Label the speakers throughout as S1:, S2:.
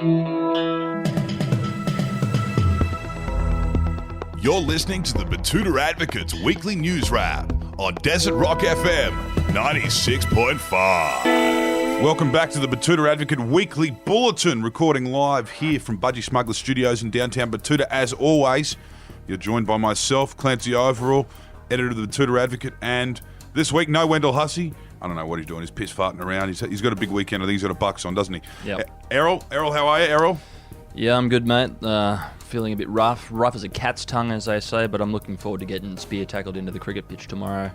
S1: You're listening to the Betoota Advocate's weekly news wrap on Desert Rock FM 96.5. Welcome back to the Betoota Advocate weekly bulletin, recording live here from Budgy Smuggler Studios in downtown Betoota. As always, you're joined by myself, Clancy Overell, editor of the Betoota Advocate, and this week, no Wendell Hussey. I don't know what he's doing. He's piss farting around. He's got a big weekend. I think he's got a Bucks on, doesn't he?
S2: Yeah.
S1: Errol, how are you, Errol?
S2: Yeah, I'm good, mate. Feeling a bit rough as a cat's tongue, as they say, but I'm looking forward to getting spear tackled into the cricket pitch tomorrow,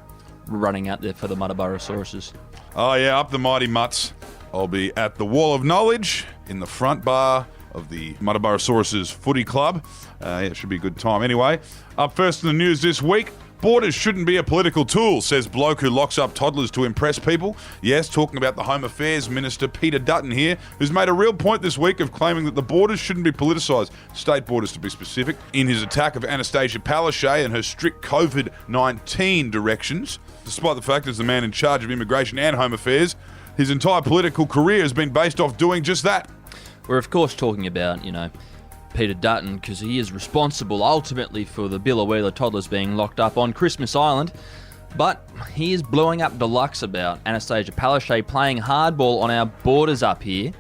S2: running out there for the Mudaburasauruses.
S1: Oh, yeah, up the mighty mutts. I'll be at the Wall of Knowledge in the front bar of the Mudaburasauruses Footy Club. It should be a good time. Anyway, up first in the news this week, borders shouldn't be a political tool, says bloke who locks up toddlers to impress people. Yes, talking about the Home Affairs Minister Peter Dutton here, who's made a real point this week of claiming that the borders shouldn't be politicised, state borders to be specific, in his attack of Anastasia Palaszczuk and her strict COVID-19 directions. Despite the fact as the man in charge of immigration and Home Affairs, his entire political career has been based off doing just that.
S2: We're of course talking about, Peter Dutton, because he is responsible ultimately for the Billawheeler toddlers being locked up on Christmas Island. But he is blowing up deluxe about Anastasia Palaszczuk playing hardball on our borders up here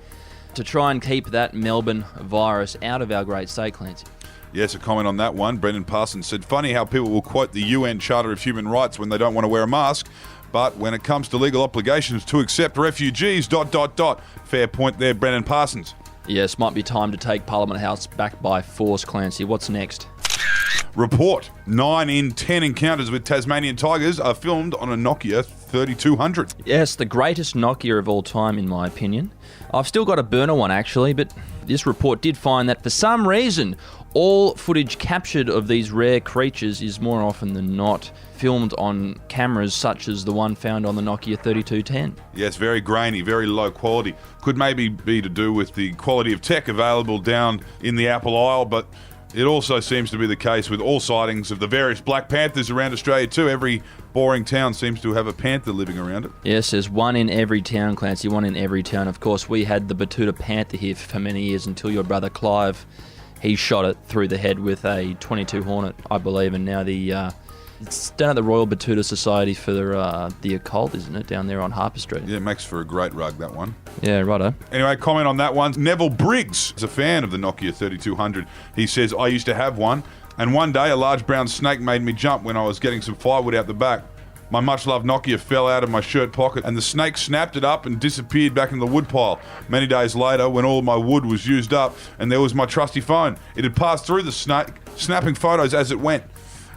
S2: to try and keep that Melbourne virus out of our great state, Clancy.
S1: Yes, a comment on that one. Brendan Parsons said, funny how people will quote the UN Charter of Human Rights when they don't want to wear a mask, but when it comes to legal obligations to accept refugees, ... Fair point there, Brendan Parsons.
S2: Yes, might be time to take Parliament House back by force, Clancy. What's next?
S1: Report. 9 in 10 encounters with Tasmanian tigers are filmed on a Nokia 3200.
S2: Yes, the greatest Nokia of all time, in my opinion. I've still got a burner one, actually, but this report did find that for some reason, all footage captured of these rare creatures is more often than not filmed on cameras such as the one found on the Nokia 3210.
S1: Yes, very grainy, very low quality. Could maybe be to do with the quality of tech available down in the Apple Isle, but it also seems to be the case with all sightings of the various Black Panthers around Australia too. Every boring town seems to have a panther living around it.
S2: Yes, there's one in every town, Clancy, one in every town. Of course, we had the Betoota Panther here for many years until your brother Clive, he shot it through the head with a 22 Hornet, I believe, and now it's down at the Royal Betoota Society for the Occult, isn't it, down there on Harper Street?
S1: Yeah, it makes for a great rug, that one.
S2: Yeah, righto.
S1: Anyway, comment on that one. Neville Briggs is a fan of the Nokia 3200. He says, I used to have one, and one day a large brown snake made me jump when I was getting some firewood out the back. My much-loved Nokia fell out of my shirt pocket, and the snake snapped it up and disappeared back in the woodpile. Many days later, when all of my wood was used up, and there was my trusty phone. It had passed through the snake, snapping photos as it went,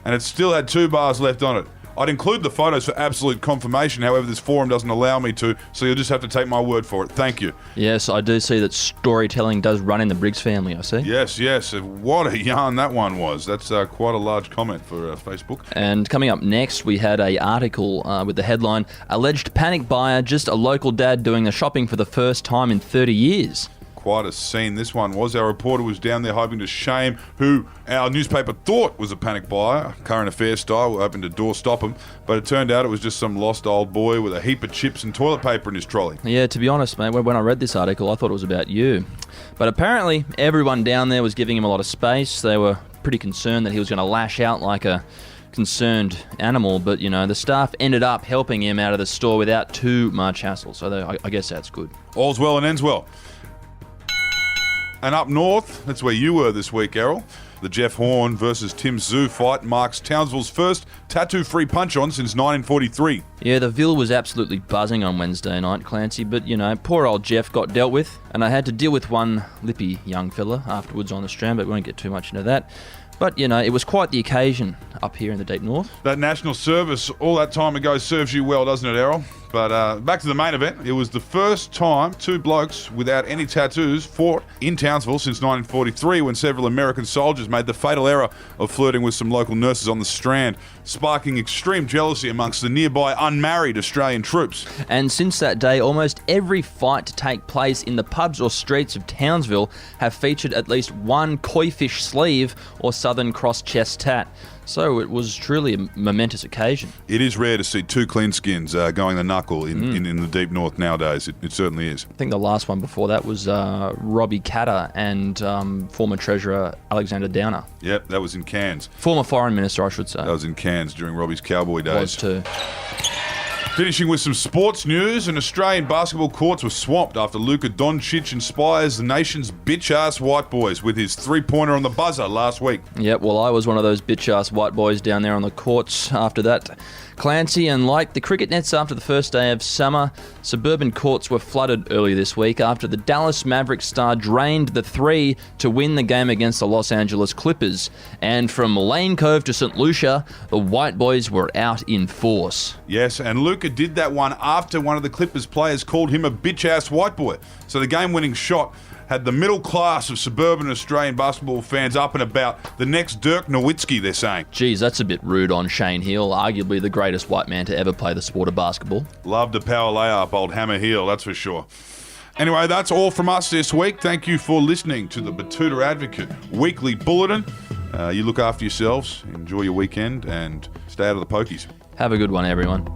S1: and it still had 2 bars left on it. I'd include the photos for absolute confirmation, however this forum doesn't allow me to, so you'll just have to take my word for it. Thank you.
S2: Yes, I do see that storytelling does run in the Briggs family, I see.
S1: Yes. What a yarn that one was. That's quite a large comment for Facebook.
S2: And coming up next, we had an article with the headline, Alleged Panic Buyer, Just a Local Dad Doing the Shopping for the First Time in 30 Years.
S1: Quite a scene this one was. Our reporter was down there hoping to shame who our newspaper thought was a panic buyer, current affairs style, we're hoping to doorstop him, but it turned out it was just some lost old boy with a heap of chips and toilet paper in his trolley.
S2: Yeah, to be honest, mate, when I read this article, I thought it was about you. But apparently, everyone down there was giving him a lot of space. They were pretty concerned that he was going to lash out like a concerned animal, but the staff ended up helping him out of the store without too much hassle, so I guess that's good.
S1: All's well and ends well. And up north, that's where you were this week, Errol. The Jeff Horn versus Tim Zoo fight marks Townsville's first tattoo-free punch-on since 1943.
S2: Yeah, the Ville was absolutely buzzing on Wednesday night, Clancy, but, poor old Jeff got dealt with, and I had to deal with one lippy young fella afterwards on the strand, but we won't get too much into that. But, it was quite the occasion up here in the deep north.
S1: That national service all that time ago serves you well, doesn't it, Errol? But back to the main event. It was the first time 2 blokes without any tattoos fought in Townsville since 1943, when several American soldiers made the fatal error of flirting with some local nurses on the Strand, sparking extreme jealousy amongst the nearby unmarried Australian troops.
S2: And since that day, almost every fight to take place in the pubs or streets of Townsville have featured at least one koi fish sleeve or Southern Cross chest tat. So it was truly a momentous occasion.
S1: It is rare to see two clean skins going the knuckle in the deep north nowadays. It certainly is.
S2: I think the last one before that was Robbie Katter and former Treasurer Alexander Downer.
S1: Yep, that was in Cairns.
S2: Former Foreign Minister, I should say.
S1: That was in Cairns during Robbie's Cowboy days.
S2: Was too.
S1: Finishing with some sports news, and Australian basketball courts were swamped after Luka Doncic inspires the nation's bitch-ass white boys with his three-pointer on the buzzer last week.
S2: Yep, well, I was one of those bitch-ass white boys down there on the courts after that. Clancy, and like the cricket nets after the first day of summer, suburban courts were flooded early this week after the Dallas Mavericks star drained the three to win the game against the Los Angeles Clippers. And from Lane Cove to St. Lucia, the white boys were out in force.
S1: Yes, and Luka did that one after one of the Clippers players called him a bitch-ass white boy. So the game-winning shot had the middle class of suburban Australian basketball fans up and about. The next Dirk Nowitzki, they're saying.
S2: Geez, that's a bit rude on Shane Heal, arguably the greatest white man to ever play the sport of basketball.
S1: Loved a power layup, old Hammer Heel, that's for sure. Anyway, that's all from us this week. Thank you for listening to the Betoota Advocate Weekly Bulletin. You look after yourselves, enjoy your weekend, and stay out of the pokies.
S2: Have a good one, everyone.